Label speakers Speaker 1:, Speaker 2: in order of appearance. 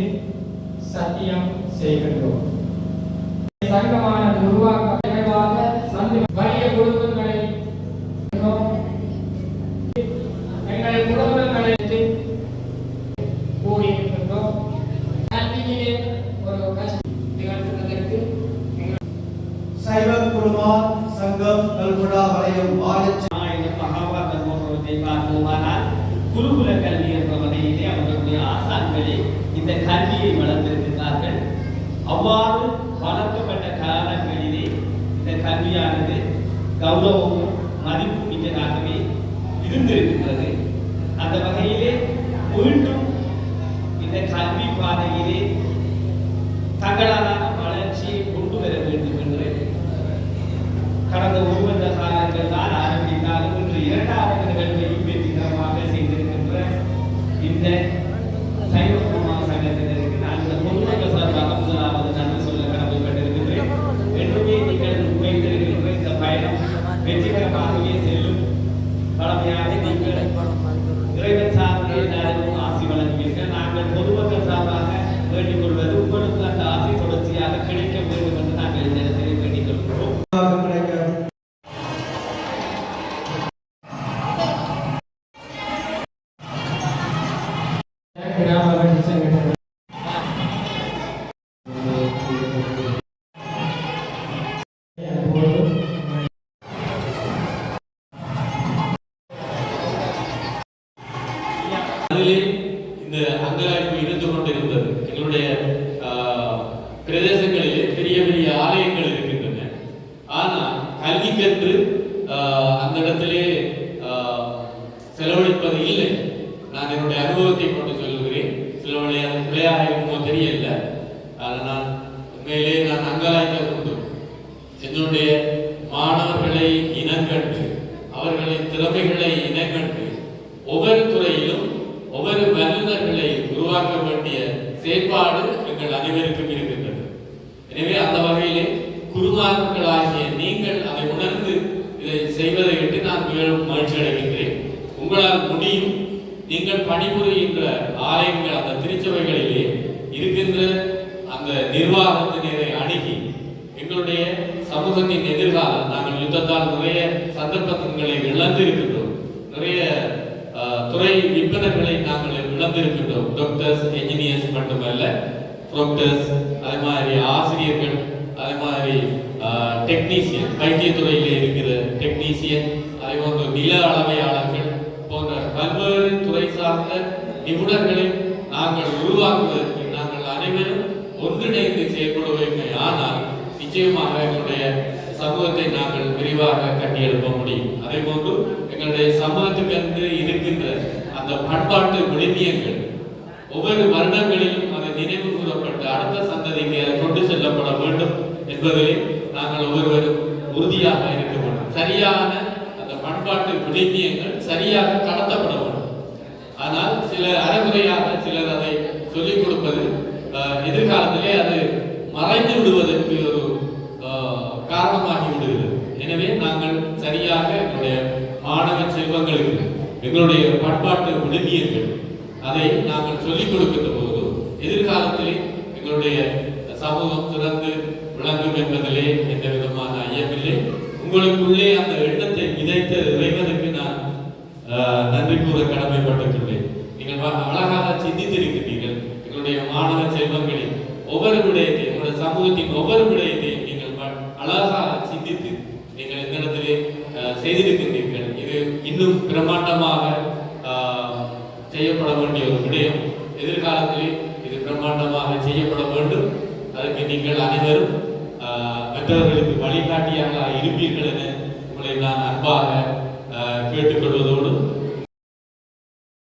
Speaker 1: மீது சத்தியம் செய்கின்றோம். சங்கமானது உருவாக்க விரைவாக வறிய குடும்பங்களை எங்கள் குடும்பங்களை கூடியிருக்கின்றோம். ஒரு நிகழ்த்துவதற்கு
Speaker 2: சைவ குருமார் சங்கம் கல்குடா வலயம்
Speaker 3: குருகுல கல்வி என்ற வகையிலே அவர்களுடைய ஆசான்களே இந்த கல்வியை வளர்த்திருக்கிறார்கள். அவ்வாறு வளர்க்கப்பட்ட காலங்களிலே இந்த கல்வியானது கௌரவமும் மதிப்பு மிக்கதாகவே இருந்திருக்கின்றது. அந்த வகையிலே மீண்டும் இந்த கல்வி பாதையிலே தங்களான வளர்ச்சியை கொண்டு வர வேண்டும் என்று கடந்த ஒரு வருட காலங்கள் தான் ஆரம்பித்தாலும் இன்று இரண்டாவது நிகழ்வையும் வெற்றிகரமாக செய்திருக்கின்ற இந்த சைவ குருமார் சங்கத்தினருக்கு நான் இந்த பொதுமக்கள் சார்பாக முதலாவது நன்றி சொல்ல கடமைப்பட்டிருக்கின்றேன். என்றுமே நீங்கள் வைத்திருக்கின்ற இந்த பயணம் வெற்றிகரமாகவே செல்லும். பழமையாக நீங்கள் இறைவன் சார்ந்த எல்லாரும் ஆசி வழங்குவீர்கள். நாங்கள் பொதுமக்கள் சார்பாக வேண்டிக் கொள்வது உங்களுக்கு அந்த ஆசை தொடர்ச்சியாக கிடைக்க வேண்டும் என்று நாங்கள் இந்த இடத்திலே வேண்டிக் கொள்கிறோம்.
Speaker 4: அதிலே இந்த அங்கலாய்ப்பு இருந்து கொண்டிருந்தது. எங்களுடைய பிரதேசங்களிலே பெரிய பெரிய ஆலயங்கள் இருக்கின்றன. ஆனால் கல்விக்கென்று அந்த இடத்திலே செலவழிப்பது இல்லை. நான் என்னுடைய அனுபவத்தை கொண்டு சொல்லுகிறேன். சில பிள்ளையாக இருக்குமோ தெரியல. நான் உண்மையிலே நான் அங்கலாய்க்க கொண்டு என்னுடைய மாணவர்களை இனங்கண்டு அவர்களின் திறமைகளை இனங்கண்டு ஒவ்வொரு துறையிலும் ஒவ்வொரு வல்லுநர்களை உருவாக்க வேண்டிய செயற்பாடு எங்கள் அனைவருக்கும் இருக்கின்றது. எனவே அந்த வகையிலே குருமார்களாகிய நீங்கள் அதை உணர்ந்து இதை செய்வதை விட்டு நான் மிகவும் மகிழ்ச்சி அடைகின்றேன். உங்களால் முடியும். நீங்கள் பணிபுரிகின்ற ஆலயங்கள் அந்த திருச்சபைகளிலே இருக்கின்ற அந்த நிர்வாகத்தினரை அணுகி எங்களுடைய சமூகத்தின் எதிர்காலம் நாங்கள் யுத்தத்தால் நிறைய சந்தர்ப்பங்களை இழந்திருக்கின்றோம். நிறைய துறை நிபுணர்களை நாங்கள் இழந்திருக்கின்றோம். டாக்டர்ஸ், என்ஜினியர்ஸ் மட்டுமல்ல, ப்ரொக்டர்ஸ், அதே மாதிரி ஆசிரியர்கள், அதே மாதிரி டெக்னீசியன், வைத்தியத்துறையிலே இருக்கிற டெக்னீசியன், அதே போன்ற நில அளவையாளர்கள் போன்ற பல்வேறு துறை சார்ந்த நிபுணர்களை நாங்கள் உருவாக்குவதற்கு நாங்கள் அனைவரும் ஒன்றிணைந்து செயல்படுவதற்கு. ஆனால் நிச்சயமாக எங்களுடைய சமூகத்தை நாங்கள் விரிவாக கட்டியெழுப்ப முடியும். அதே போன்று எங்களுடைய சமூகத்துக்கு என்று இருக்கின்ற அந்த பண்பாட்டு விழுமியங்கள் ஒவ்வொரு வருடங்களிலும் அதை நினைவு கூறப்பட்டு அடுத்த சந்ததிக்கு அதை கொண்டு செல்லப்பட வேண்டும் என்பதிலே நாங்கள் ஒவ்வொருவரும் உறுதியாக இருக்க வேண்டும். சரியான அந்த பண்பாட்டு விழுமியங்கள் சரியாக கடத்தப்பட வேண்டும். ஆனால் சில அறகுறையாக சிலர் அதை சொல்லிக் கொடுப்பது எதிர்காலத்திலே அது மறைந்து விடுவதற்கு ஒரு காரணமாகி விடுகிறது. எனவே நாங்கள் சரியாக எங்களுடைய மாணவ செல்வங்களுக்கு எங்களுடைய பண்பாட்டு விழுமியங்கள் அதை நாங்கள் சொல்லிக் கொடுக்கின்ற போது எதிர்காலத்திலே எங்களுடைய சமூகம் சிறந்து விளங்கும் என்பதிலே எந்த விதமான ஐயமில்லை. உங்களுக்குள்ளே அந்த எண்ணத்தை விதைத்த இறைவனுக்கு நான் நன்றி கூற கடமைப்பட்டிருக்கின்றேன். நீங்கள் அழகாக சிந்தித்திருக்கிறீர்கள். எங்களுடைய மாணவ செல்வங்களில் ஒவ்வொரு விடயத்தையும் எங்களுடைய சமூகத்தின் ஒவ்வொரு விடயத்தையும் நீங்கள் அழகாக சிந்தித்து நீங்கள் இந்த இடத்திலே செய்திருக்கின்றீர்கள். இது இன்னும் பிரம்மாண்டமாக செய்யப்பட வேண்டிய ஒரு விடயம். எதிர்காலத்திலே இது பிரம்மாண்டமாக செய்யப்பட வேண்டும். அதற்கு நீங்கள் அனைவரும் மற்றவர்களுக்கு வழிகாட்டியாக இருப்பீர்கள் என உங்களை நான் அன்பாக கேட்டுக்கொள்வது